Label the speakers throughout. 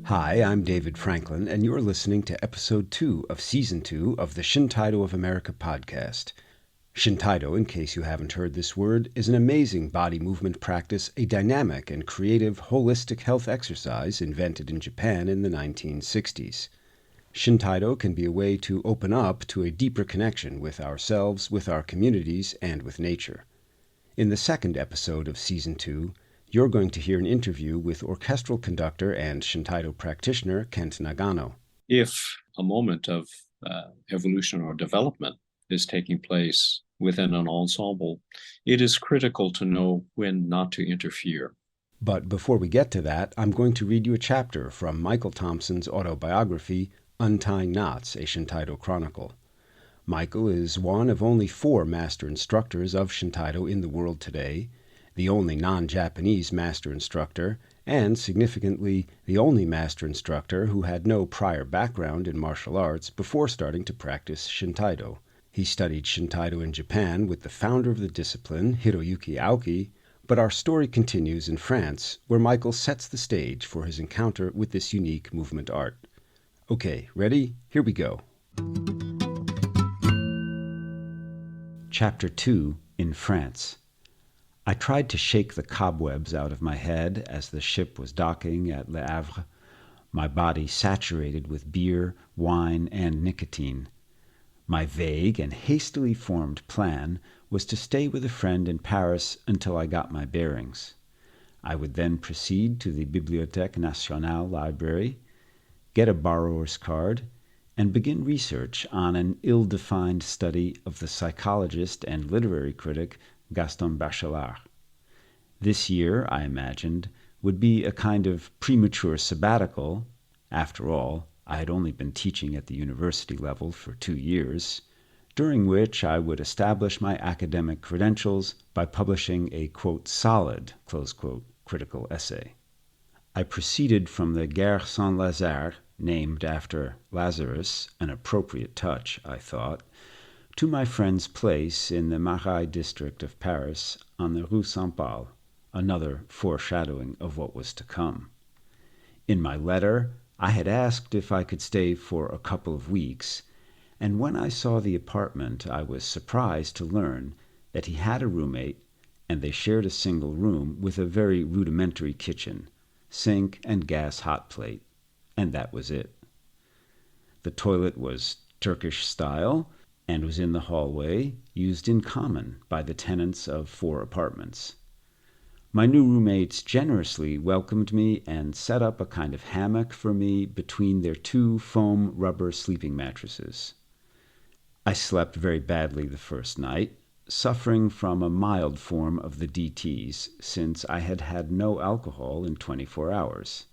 Speaker 1: Hi, I'm David Franklin, and you're listening to Episode 2 of Season 2 of the Shintaido of America podcast. Shintaido, in case you haven't heard this word, is an amazing body movement practice, a dynamic and creative holistic health exercise invented in Japan in the 1960s. Shintaido can be a way to open up to a deeper connection with ourselves, with our communities, and with nature. In the second episode of Season 2, you're going to hear an interview with orchestral conductor and Shintaido practitioner Kent Nagano.
Speaker 2: If a moment of evolution or development is taking place within an ensemble, it is critical to know when not to interfere.
Speaker 1: But before we get to that, I'm going to read you a chapter from Michael Thompson's autobiography, Untying Knots, a Shintaido Chronicle. Michael is one of only 4 master instructors of Shintaido in the world today, the only non-Japanese master instructor, and, significantly, the only master instructor who had no prior background in martial arts before starting to practice Shintaido. He studied Shintaido in Japan with the founder of the discipline, Hiroyuki Aoki, but our story continues in France, where Michael sets the stage for his encounter with this unique movement art. Okay, ready? Here we go. Chapter 2, in France. I tried to shake the cobwebs out of my head as the ship was docking at Le Havre, my body saturated with beer, wine, and nicotine. My vague and hastily formed plan was to stay with a friend in Paris until I got my bearings. I would then proceed to the Bibliothèque Nationale library, get a borrower's card, and begin research on an ill-defined study of the psychologist and literary critic Gaston Bachelard. This year, I imagined, would be a kind of premature sabbatical. After all, I had only been teaching at the university level for 2 years, during which I would establish my academic credentials by publishing a, quote, solid, close quote, critical essay. I proceeded from the Gare Saint-Lazare, named after Lazarus, an appropriate touch, I thought, to my friend's place in the Marais district of Paris on the Rue Saint-Paul, another foreshadowing of what was to come. In my letter, I had asked if I could stay for a couple of weeks, and when I saw the apartment, I was surprised to learn that he had a roommate, and they shared a single room with a very rudimentary kitchen, sink and gas hot plate, and that was it. The toilet was Turkish style, and was in the hallway, used in common by the tenants of 4 apartments. My new roommates generously welcomed me and set up a kind of hammock for me between their 2 foam rubber sleeping mattresses. I slept very badly the first night, suffering from a mild form of the DTs, since I had had no alcohol in 24 hours.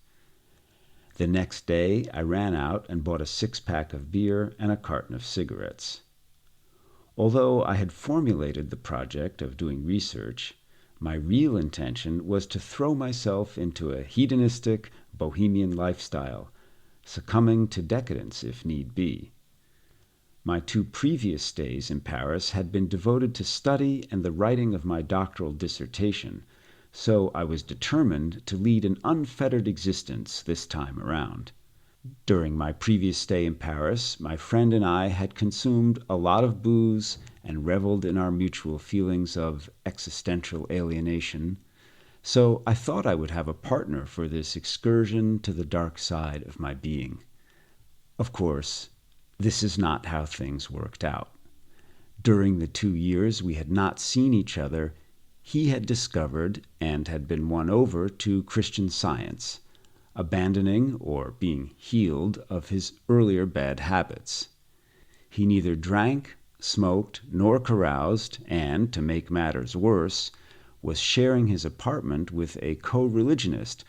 Speaker 1: The next day I ran out and bought a 6-pack of beer and a carton of cigarettes. Although I had formulated the project of doing research, my real intention was to throw myself into a hedonistic, bohemian lifestyle, succumbing to decadence if need be. My 2 previous stays in Paris had been devoted to study and the writing of my doctoral dissertation, so I was determined to lead an unfettered existence this time around. During my previous stay in Paris, my friend and I had consumed a lot of booze and reveled in our mutual feelings of existential alienation, so I thought I would have a partner for this excursion to the dark side of my being. Of course, this is not how things worked out. During the 2 years we had not seen each other, he had discovered and had been won over to Christian Science, abandoning or being healed of his earlier bad habits. He neither drank, smoked, nor caroused, and, to make matters worse, was sharing his apartment with a co-religionist,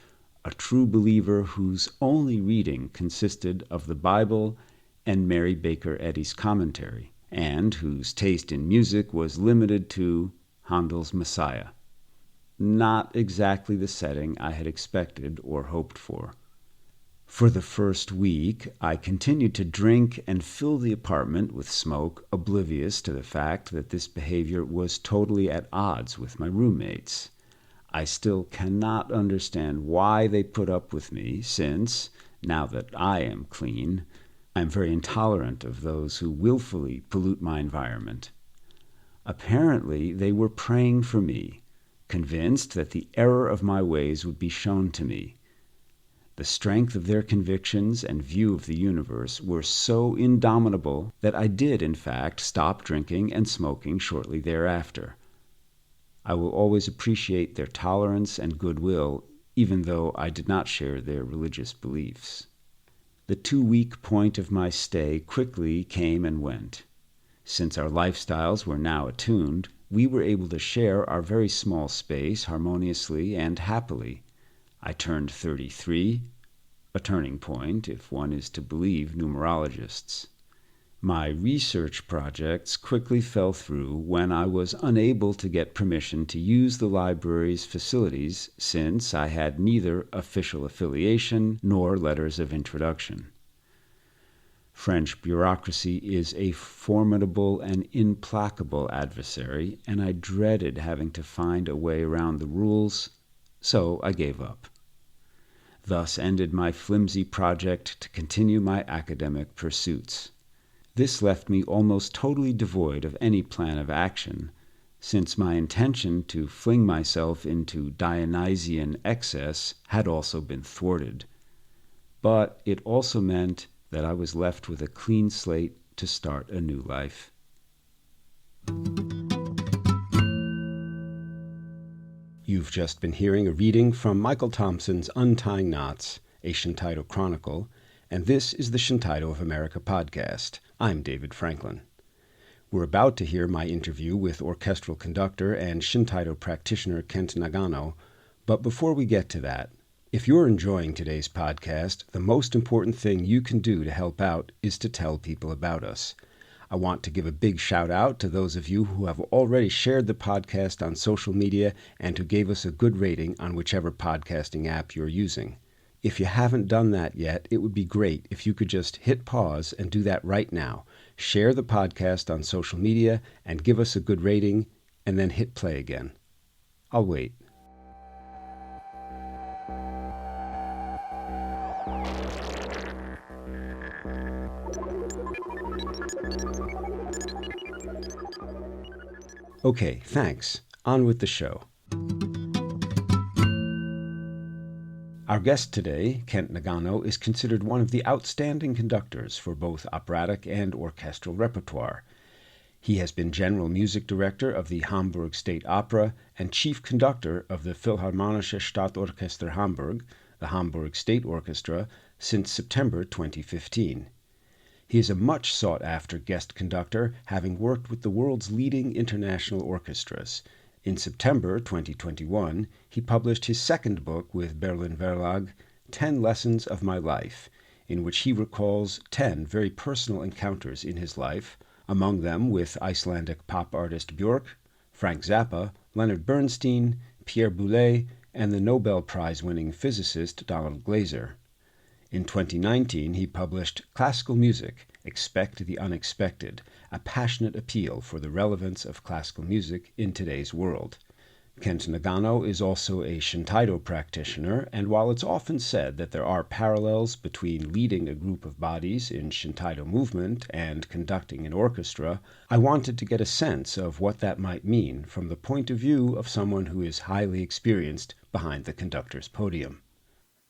Speaker 1: a true believer whose only reading consisted of the Bible and Mary Baker Eddy's commentary, and whose taste in music was limited to Handel's Messiah. Not exactly the setting I had expected or hoped for. For the first week, I continued to drink and fill the apartment with smoke, oblivious to the fact that this behavior was totally at odds with my roommates. I still cannot understand why they put up with me, since, now that I am clean, I am very intolerant of those who willfully pollute my environment. Apparently, they were praying for me, convinced that the error of my ways would be shown to me. The strength of their convictions and view of the universe were so indomitable that I did, in fact, stop drinking and smoking shortly thereafter. I will always appreciate their tolerance and goodwill, even though I did not share their religious beliefs. The 2-week point of my stay quickly came and went. Since our lifestyles were now attuned, we were able to share our very small space harmoniously and happily. I turned 33, a turning point, if one is to believe numerologists. My research projects quickly fell through when I was unable to get permission to use the library's facilities, since I had neither official affiliation nor letters of introduction. French bureaucracy is a formidable and implacable adversary, and I dreaded having to find a way around the rules, so I gave up. Thus ended my flimsy project to continue my academic pursuits. This left me almost totally devoid of any plan of action, since my intention to fling myself into Dionysian excess had also been thwarted. But it also meant that I was left with a clean slate to start a new life. You've just been hearing a reading from Michael Thompson's Untying Knots, a Shintaido Chronicle, and this is the Shintaido of America podcast. I'm David Franklin. We're about to hear my interview with orchestral conductor and Shintaido practitioner Kent Nagano, but before we get to that, if you're enjoying today's podcast, the most important thing you can do to help out is to tell people about us. I want to give a big shout out to those of you who have already shared the podcast on social media and who gave us a good rating on whichever podcasting app you're using. If you haven't done that yet, it would be great if you could just hit pause and do that right now. Share the podcast on social media and give us a good rating, and then hit play again. I'll wait. Okay, thanks. On with the show. Our guest today, Kent Nagano, is considered one of the outstanding conductors for both operatic and orchestral repertoire. He has been general music director of the Hamburg State Opera and chief conductor of the Philharmonische Stadtorchester Hamburg, the Hamburg State Orchestra, since September 2015. He is a much sought-after guest conductor, having worked with the world's leading international orchestras. In September 2021, he published his second book with Berlin Verlag, 10 Lessons of My Life, in which he recalls 10 very personal encounters in his life, among them with Icelandic pop artist Björk, Frank Zappa, Leonard Bernstein, Pierre Boulez, and the Nobel Prize-winning physicist Donald Glaser. In 2019, he published Classical Music, Expect the Unexpected, a passionate appeal for the relevance of classical music in today's world. Kent Nagano is also a Shintaido practitioner, and while it's often said that there are parallels between leading a group of bodies in Shintaido movement and conducting an orchestra, I wanted to get a sense of what that might mean from the point of view of someone who is highly experienced behind the conductor's podium.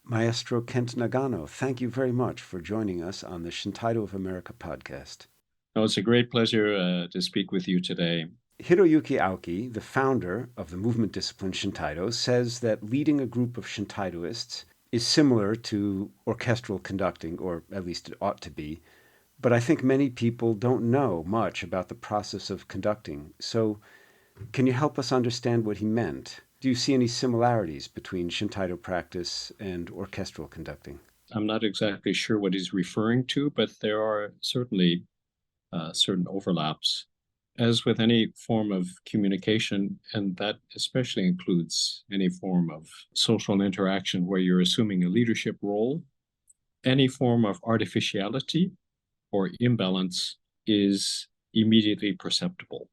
Speaker 1: Maestro Kent Nagano, thank you very much for joining us on the Shintaido of America podcast.
Speaker 2: Oh, it's a great pleasure to speak with you today.
Speaker 1: Hiroyuki Aoki, the founder of the movement discipline Shintaido, says that leading a group of Shintaidoists is similar to orchestral conducting, or at least it ought to be, but I think many people don't know much about the process of conducting. So can you help us understand what he meant? Do you see any similarities between Shintaido practice and orchestral conducting?
Speaker 2: I'm not exactly sure what he's referring to, but there are certainly certain overlaps. As with any form of communication, and that especially includes any form of social interaction where you're assuming a leadership role, any form of artificiality or imbalance is immediately perceptible.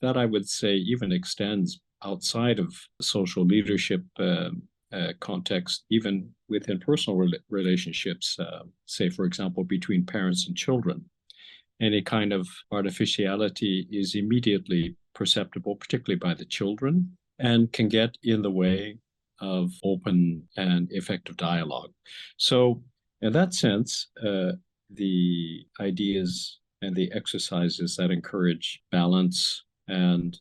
Speaker 2: That, I would say, even extends outside of social leadership context, even within personal relationships, say, for example, between parents and children. Any kind of artificiality is immediately perceptible, particularly by the children, and can get in the way of open and effective dialogue. So, in that sense, the ideas and the exercises that encourage balance and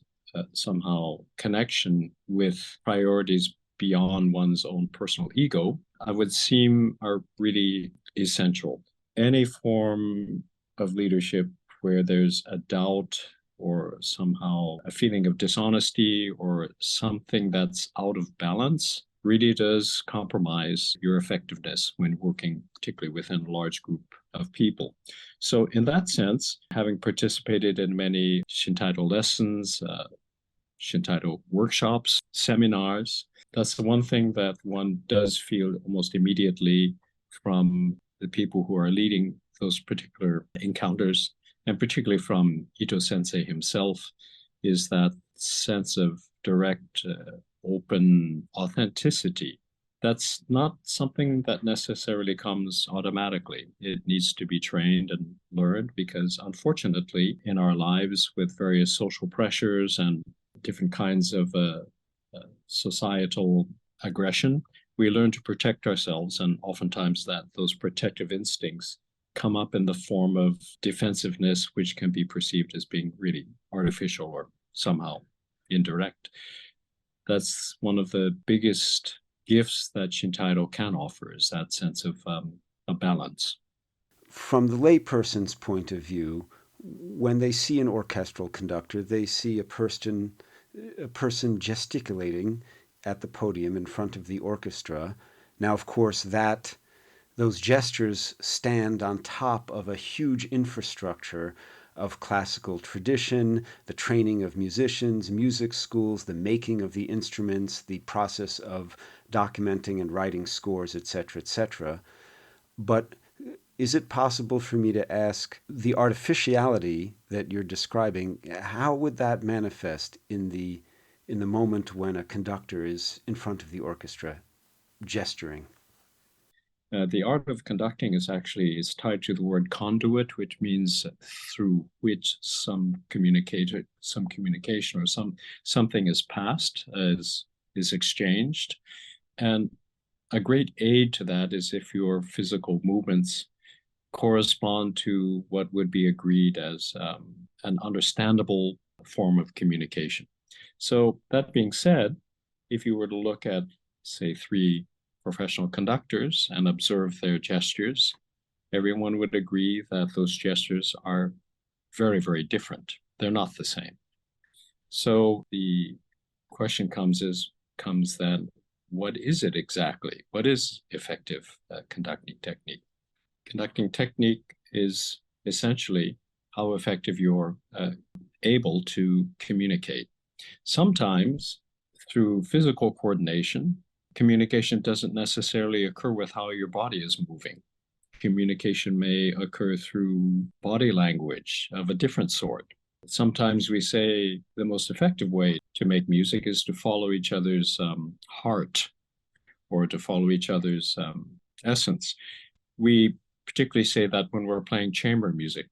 Speaker 2: somehow connection with priorities beyond one's own personal ego, I would seem are really essential. Any form of leadership where there's a doubt or somehow a feeling of dishonesty or something that's out of balance really does compromise your effectiveness when working, particularly within a large group of people. So in that sense, having participated in many Shintaido lessons, Shintaido workshops, seminars, that's the one thing that one does feel almost immediately from the people who are leading those particular encounters, and particularly from Ito Sensei himself, is that sense of direct, open authenticity. That's not something that necessarily comes automatically. It needs to be trained and learned because, unfortunately, in our lives with various social pressures and different kinds of societal aggression, we learn to protect ourselves, and oftentimes those protective instincts come up in the form of defensiveness, which can be perceived as being really artificial or somehow indirect. That's one of the biggest gifts that Shintaido can offer, is that sense of a balance.
Speaker 1: From the layperson's point of view, when they see an orchestral conductor, they see a person gesticulating at the podium in front of the orchestra. Now, of course, those gestures stand on top of a huge infrastructure of classical tradition, the training of musicians, music schools, the making of the instruments, the process of documenting and writing scores, etc., etc. But is it possible for me to ask, the artificiality that you're describing, how would that manifest in the moment when a conductor is in front of the orchestra gesturing?
Speaker 2: The art of conducting is tied to the word conduit, which means through which some communication or something is passed, is exchanged. And a great aid to that is if your physical movements correspond to what would be agreed as an understandable form of communication. So that being said, if you were to look at, say, 3 professional conductors and observe their gestures, everyone would agree that those gestures are very, very different. They're not the same. So the question comes then, what is it exactly? What is effective conducting technique? Conducting technique is essentially how effective you're able to communicate. Sometimes through physical coordination, communication doesn't necessarily occur with how your body is moving. Communication may occur through body language of a different sort. Sometimes we say the most effective way to make music is to follow each other's heart, or to follow each other's essence. We particularly say that when we're playing chamber music,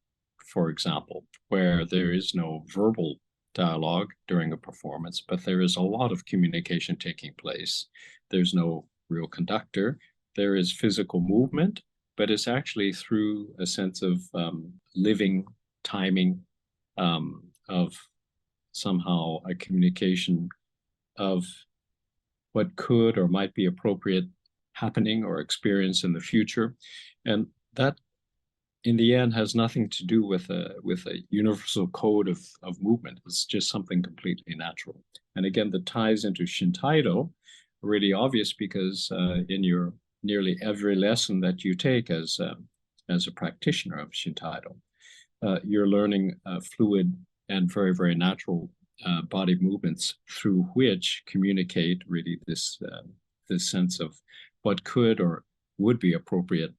Speaker 2: for example, where there is no verbal dialogue during a performance, but there is a lot of communication taking place. There's no real conductor. There is physical movement, but it's actually through a sense of living, timing, of somehow a communication of what could or might be appropriate happening or experience in the future. And that, in the end, has nothing to do with a universal code of movement. It's just something completely natural. And again, the ties into Shintaido are really obvious because in your nearly every lesson that you take as a practitioner of Shintaido, you're learning fluid and very, very natural body movements through which communicate really this sense of what could or would be appropriate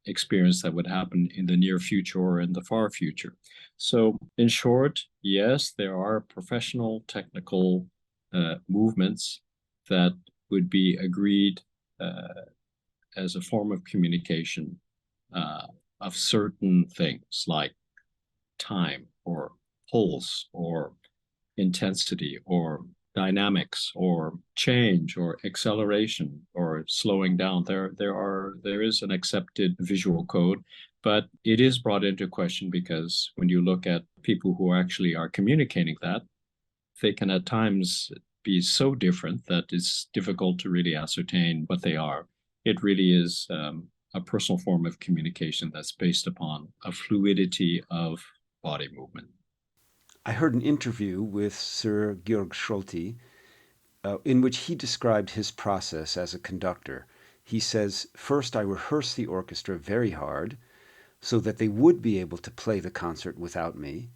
Speaker 2: experience that would happen in the near future or in the far future. So, in short, yes, there are professional, technical movements that would be agreed as a form of communication of certain things like time or pulse or intensity or dynamics or change or acceleration or slowing down. There is an accepted visual code, but it is brought into question because when you look at people who actually are communicating that, they can at times be so different that it's difficult to really ascertain what they are. It really is a personal form of communication that's based upon a fluidity of body movement.
Speaker 1: I heard an interview with Sir Georg Scholti in which he described his process as a conductor. He says, first I rehearse the orchestra very hard so that they would be able to play the concert without me.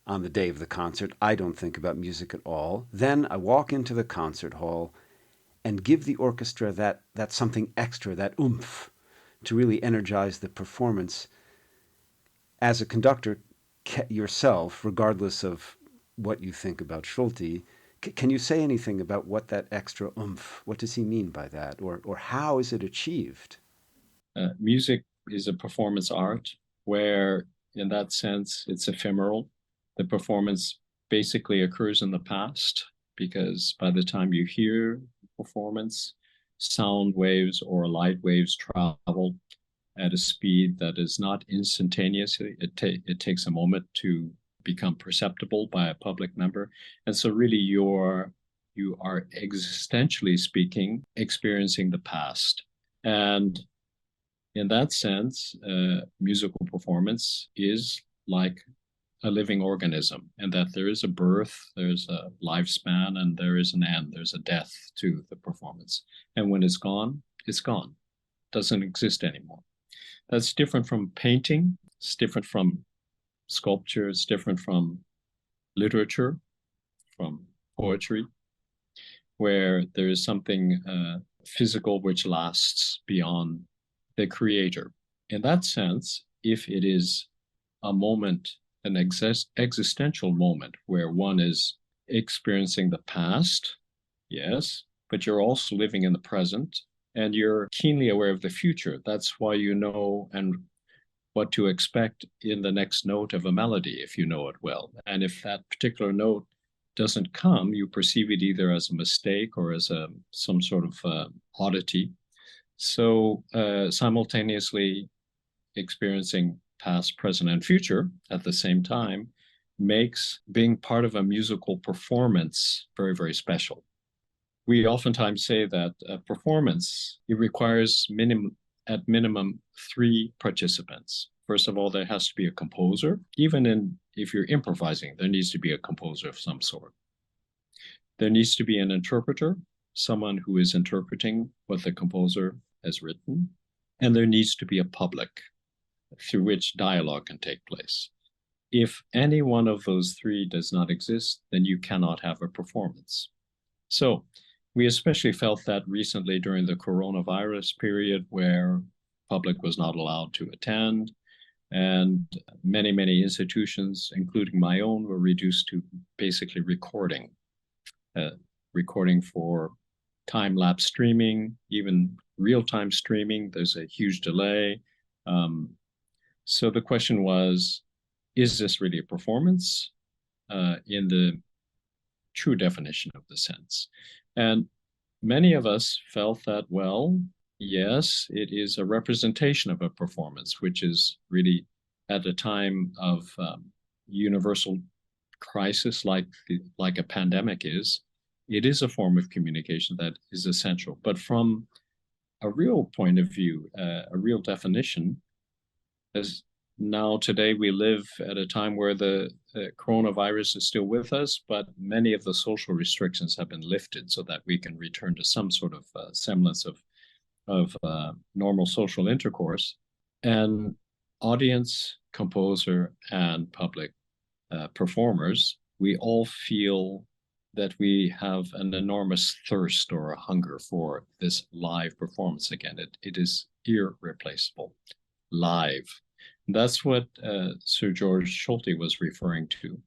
Speaker 1: On the day of the concert, I don't think about music at all. Then I walk into the concert hall and give the orchestra that something extra, that oomph, to really energize the performance. As a conductor yourself, regardless of what you think about Schulte, can you say anything about what that extra oomph, what does he mean by that, or how is it achieved?
Speaker 2: Music is a performance art where, in that sense, it's ephemeral. The performance basically occurs in the past because by the time you hear performance, sound waves or light waves travel at a speed that is not instantaneous. It takes a moment to become perceptible by a public member. And so really you are existentially speaking, experiencing the past. And in that sense, musical performance is like a living organism, and that there is a birth, there's a lifespan, and there is an end, there's a death to the performance. And when it's gone, it doesn't exist anymore. That's different from painting, it's different from sculpture, it's different from literature, from poetry, where there is something physical which lasts beyond the creator. In that sense, if it is a moment, an existential moment where one is experiencing the past, yes, but you're also living in the present and you're keenly aware of the future. That's why you know and what to expect in the next note of a melody if you know it well. And if that particular note doesn't come, you perceive it either as a mistake or as some sort of oddity. So simultaneously experiencing past, present, and future at the same time makes being part of a musical performance very, very special. We oftentimes say that a performance, it requires at minimum 3 participants. First of all, there has to be a composer. If you're improvising, there needs to be a composer of some sort. There needs to be an interpreter, someone who is interpreting what the composer has written. And there needs to be a public through which dialogue can take place. If any one of those 3 does not exist, then you cannot have a performance. So we especially felt that recently during the coronavirus period where public was not allowed to attend, and many, many institutions, including my own, were reduced to basically recording for time-lapse streaming, even real-time streaming. There's a huge delay. So the question was, is this really a performance in the true definition of the sense? And many of us felt that, well, yes, it is a representation of a performance, which is really at a time of universal crisis like a pandemic is. It is a form of communication that is essential. But from a real point of view, a real definition, as now today we live at a time where the coronavirus is still with us, but many of the social restrictions have been lifted so that we can return to some sort of semblance of normal social intercourse. And audience, composer, and public performers, we all feel that we have an enormous thirst or a hunger for this live performance again. It is irreplaceable. live. That's what Sir George Schulte was referring to.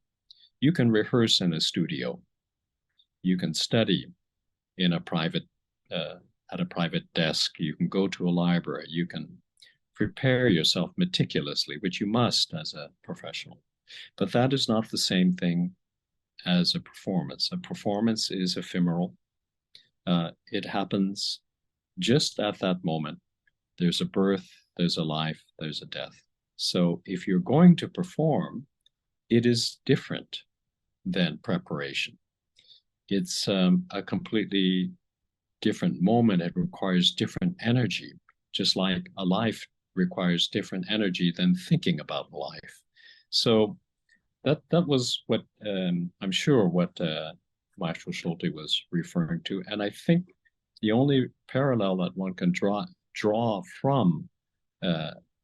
Speaker 2: You can rehearse in a studio. You can study in a private at a private desk. You can go to a library. You can prepare yourself meticulously, which you must as a professional. But that is not the same thing as a performance. A performance is ephemeral. It happens just at that moment. There's a birth, there's a life, there's a death. So if you're going to perform, it is different than preparation. It's a completely different moment. It requires different energy, just like a life requires different energy than thinking about life. So that was what I'm sure what Michael Schulte was referring to. And I think the only parallel that one can draw from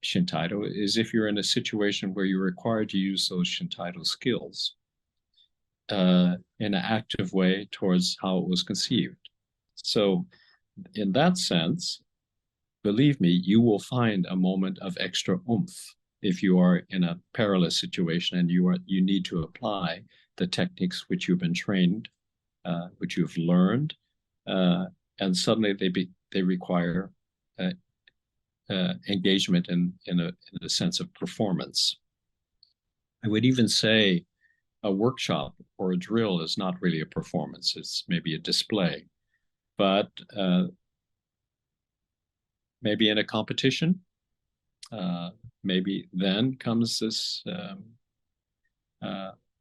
Speaker 2: Shintaido is if you're in a situation where you're required to use those Shintaido skills in an active way towards how it was conceived. So in that sense, believe me, you will find a moment of extra oomph if you are in a perilous situation and you need to apply the techniques which you've been trained, which you've learned, and suddenly they require engagement in a sense of performance. I would even say a workshop or a drill is not really a performance. It's maybe a display. But maybe in a competition, maybe then comes this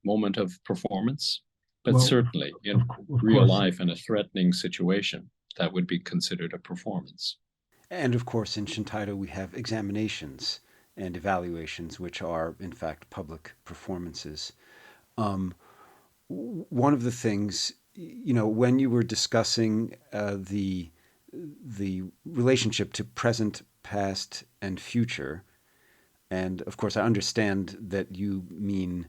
Speaker 2: moment of performance. But well, certainly in real life, in a threatening situation, that would be considered a performance.
Speaker 1: And of course, in Shintaido, we have examinations and evaluations, which are, in fact, public performances. One of the things, when you were discussing the relationship to present, past, and future, and of course, I understand that you mean,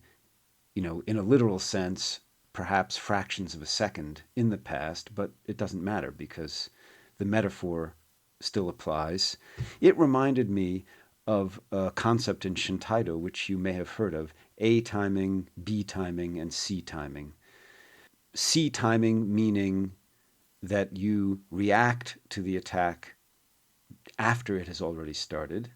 Speaker 1: in a literal sense, perhaps fractions of a second in the past, but it doesn't matter because the metaphor still applies. It reminded me of a concept in Shintaido, which you may have heard of, A timing, B timing, and C timing. C timing meaning that you react to the attack after it has already started.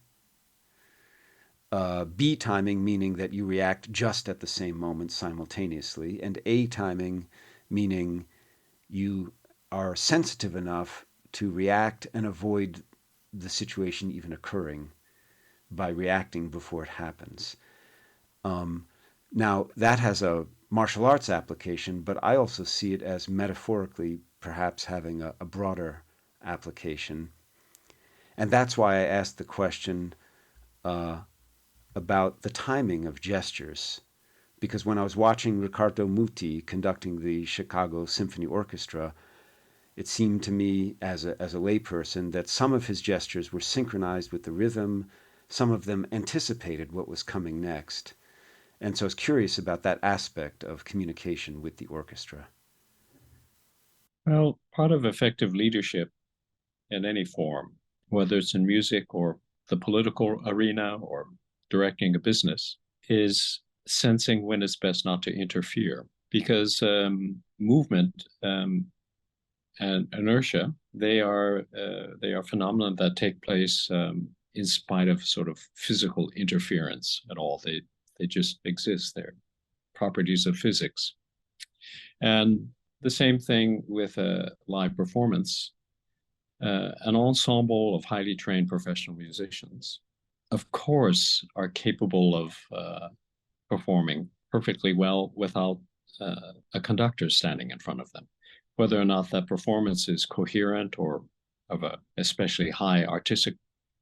Speaker 1: B timing meaning that you react just at the same moment simultaneously. And A timing meaning you are sensitive enough to react and avoid the situation even occurring by reacting before it happens. Now, that has a martial arts application, but I also see it as metaphorically perhaps having a broader application. And that's why I asked the question about the timing of gestures. Because when I was watching Riccardo Muti conducting the Chicago Symphony Orchestra, it seemed to me as a layperson that some of his gestures were synchronized with the rhythm, some of them anticipated what was coming next. And so I was curious about that aspect of communication with the orchestra.
Speaker 2: Well, part of effective leadership in any form, whether it's in music or the political arena or directing a business, is sensing when it's best not to interfere. Because movement and inertia, they are phenomena that take place in spite of sort of physical interference at all. They just exist. They're properties of physics. And the same thing with a live performance. An ensemble of highly trained professional musicians, of course, are capable of performing perfectly well without a conductor standing in front of them. Whether or not that performance is coherent or of a especially high artistic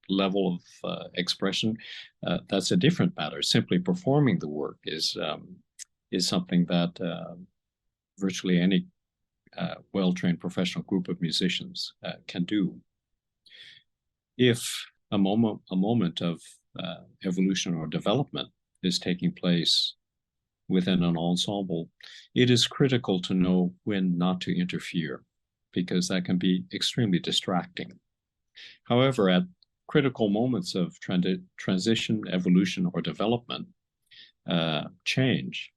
Speaker 2: level of expression, that's a different matter. Simply performing the work is something that virtually any well-trained professional group of musicians can do. If a moment of evolution or development is taking place within an ensemble, it is critical to know when not to interfere, because that can be extremely distracting. However, at critical moments of transition, evolution, or development, change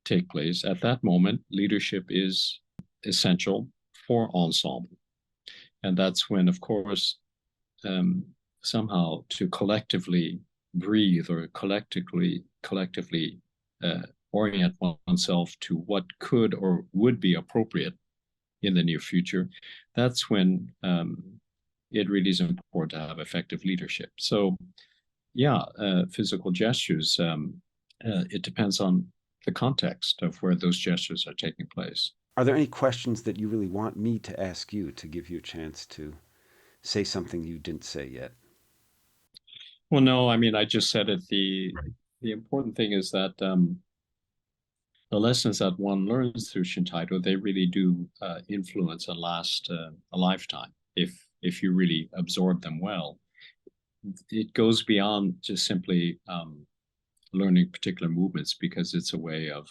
Speaker 2: take place, at that moment, leadership is essential for ensemble. And that's when, of course, somehow to collectively breathe or collectively orient oneself to what could or would be appropriate in the near future, that's when it really is important to have effective leadership. So, yeah, physical gestures, it depends on the context of where those gestures are taking place.
Speaker 1: Are there any questions that you really want me to ask you to give you a chance to say something you didn't say yet?
Speaker 2: Well, no, I mean, I just said it. The important thing is that the lessons that one learns through Shintaido, they really do influence and last a lifetime if you really absorb them well. It goes beyond just simply learning particular movements, because it's a way of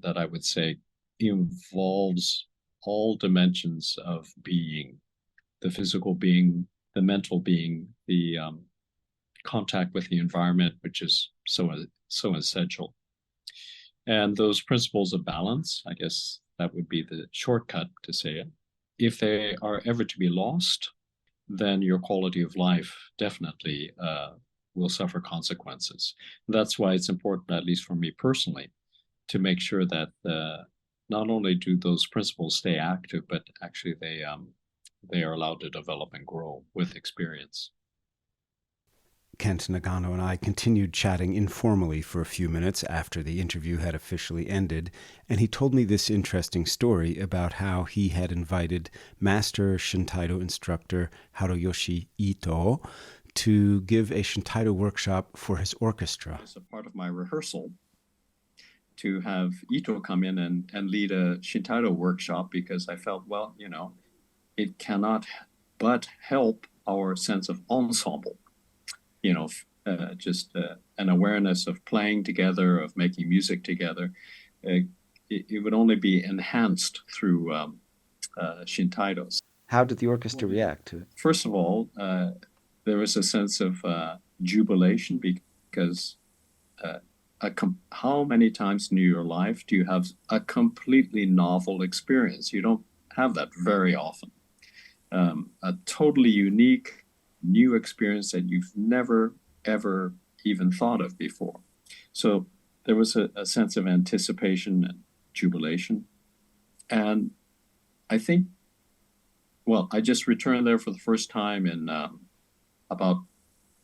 Speaker 2: that I would say involves all dimensions of being, the physical being, the mental being, the contact with the environment, which is so essential. And those principles of balance, I guess that would be the shortcut to say it. If they are ever to be lost, then your quality of life definitely will suffer consequences. That's why it's important, at least for me personally, to make sure that not only do those principles stay active, but actually they are allowed to develop and grow with experience.
Speaker 1: Kent Nagano and I continued chatting informally for a few minutes after the interview had officially ended, and he told me this interesting story about how he had invited Master Shintaido instructor Hiroyoshi Ito to give a Shintaido workshop for his orchestra.
Speaker 2: As a part of my rehearsal, to have Ito come in and lead a Shintaido workshop, because I felt, well, it cannot but help our sense of ensemble. Just an awareness of playing together, of making music together. It would only be enhanced through Shintaidos.
Speaker 1: How did the orchestra react to it?
Speaker 2: First of all, there was a sense of jubilation, because how many times in your life do you have a completely novel experience? You don't have that very often. A totally unique new experience that you've never, ever even thought of before. So there was a sense of anticipation and jubilation. And I think, well, I just returned there for the first time in about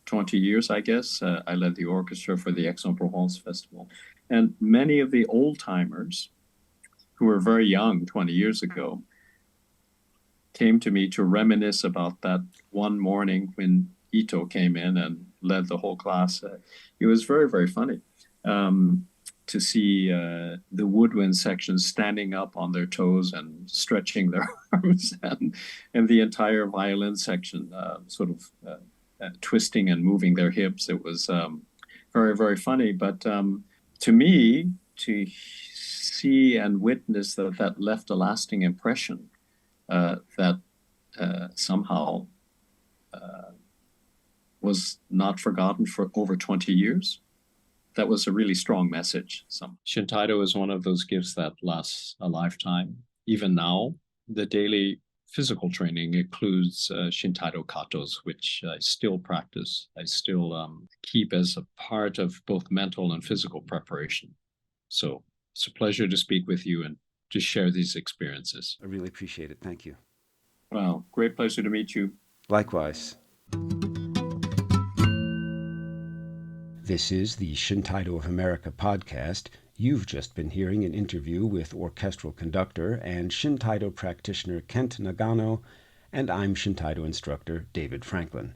Speaker 2: 20 years, I guess. I led the orchestra for the Aix-en-Provence Festival. And many of the old-timers who were very young 20 years ago came to me to reminisce about that one morning when Ito came in and led the whole class. It was very, very funny to see the woodwind section standing up on their toes and stretching their arms, and the entire violin section sort of twisting and moving their hips. It was very, very funny. But to me, to see and witness that left a lasting impression. That somehow was not forgotten for over 20 years. That was a really strong message. Shintaido is one of those gifts that lasts a lifetime. Even now, the daily physical training includes Shintaido katos, which I still practice. I still keep as a part of both mental and physical preparation. So it's a pleasure to speak with you and to share these experiences.
Speaker 1: I really appreciate it. Thank you.
Speaker 2: Well, great pleasure to meet you.
Speaker 1: Likewise. This is the Shintaido of America podcast. You've just been hearing an interview with orchestral conductor and Shintaido practitioner Kent Nagano, and I'm Shintaido instructor David Franklin.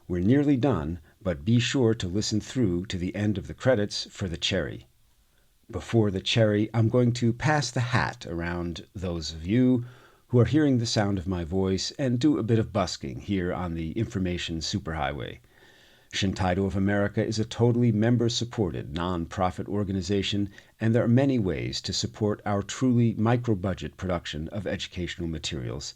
Speaker 1: We're nearly done, but be sure to listen through to the end of the credits for the cherry. Before the cherry, I'm going to pass the hat around those of you who are hearing the sound of my voice and do a bit of busking here on the information superhighway. Shintaido of America is a totally member-supported, non-profit organization, and there are many ways to support our truly micro-budget production of educational materials.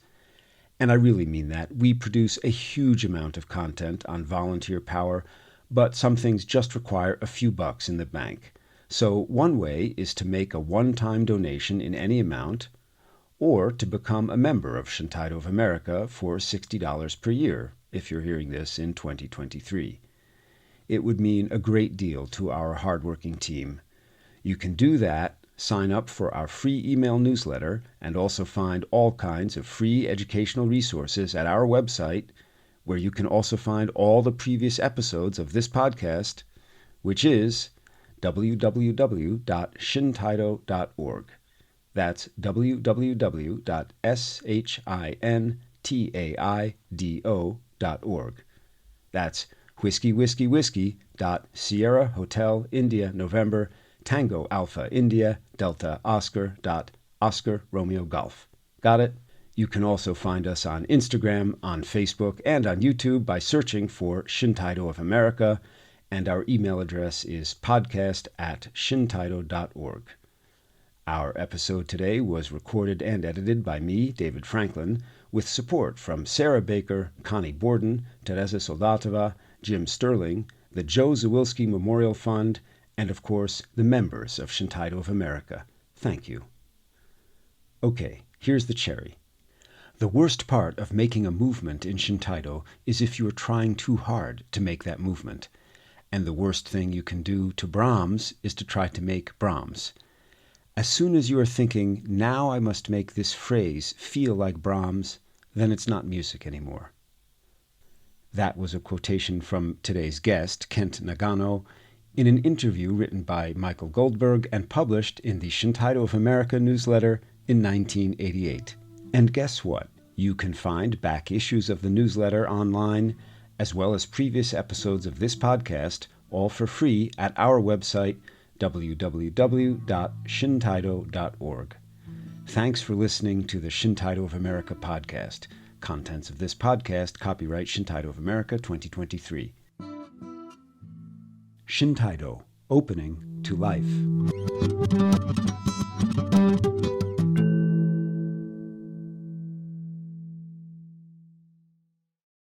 Speaker 1: And I really mean that. We produce a huge amount of content on volunteer power, but some things just require a few bucks in the bank. So one way is to make a one-time donation in any amount, or to become a member of Shintaido of America for $60 per year, if you're hearing this in 2023. It would mean a great deal to our hardworking team. You can do that, sign up for our free email newsletter, and also find all kinds of free educational resources at our website, where you can also find all the previous episodes of this podcast, which is www.shintaido.org. That's www.shintaido.org. That's whiskey Hotel India November Tango Alpha India Delta Oscar Oscar Romeo Golf. Got it? You can also find us on Instagram, on Facebook, and on YouTube by searching for Shintaido of America, and our email address is podcast@shintaido.org. Our episode today was recorded and edited by me, David Franklin, with support from Sarah Baker, Connie Borden, Teresa Soldatova, Jim Sterling, the Joe Zawilski Memorial Fund, and of course, the members of Shintaido of America. Thank you. Okay, here's the cherry. The worst part of making a movement in Shintaido is if you are trying too hard to make that movement. And the worst thing you can do to Brahms is to try to make Brahms. As soon as you are thinking, now I must make this phrase feel like Brahms, then it's not music anymore. That was a quotation from today's guest, Kent Nagano, in an interview written by Michael Goldberg and published in the Shintaido of America newsletter in 1988. And guess what? You can find back issues of the newsletter online, as well as previous episodes of this podcast, all for free at our website, www.shintaido.org. Thanks for listening to the Shintaido of America podcast. Contents of this podcast, copyright Shintaido of America 2023. Shintaido, opening to life.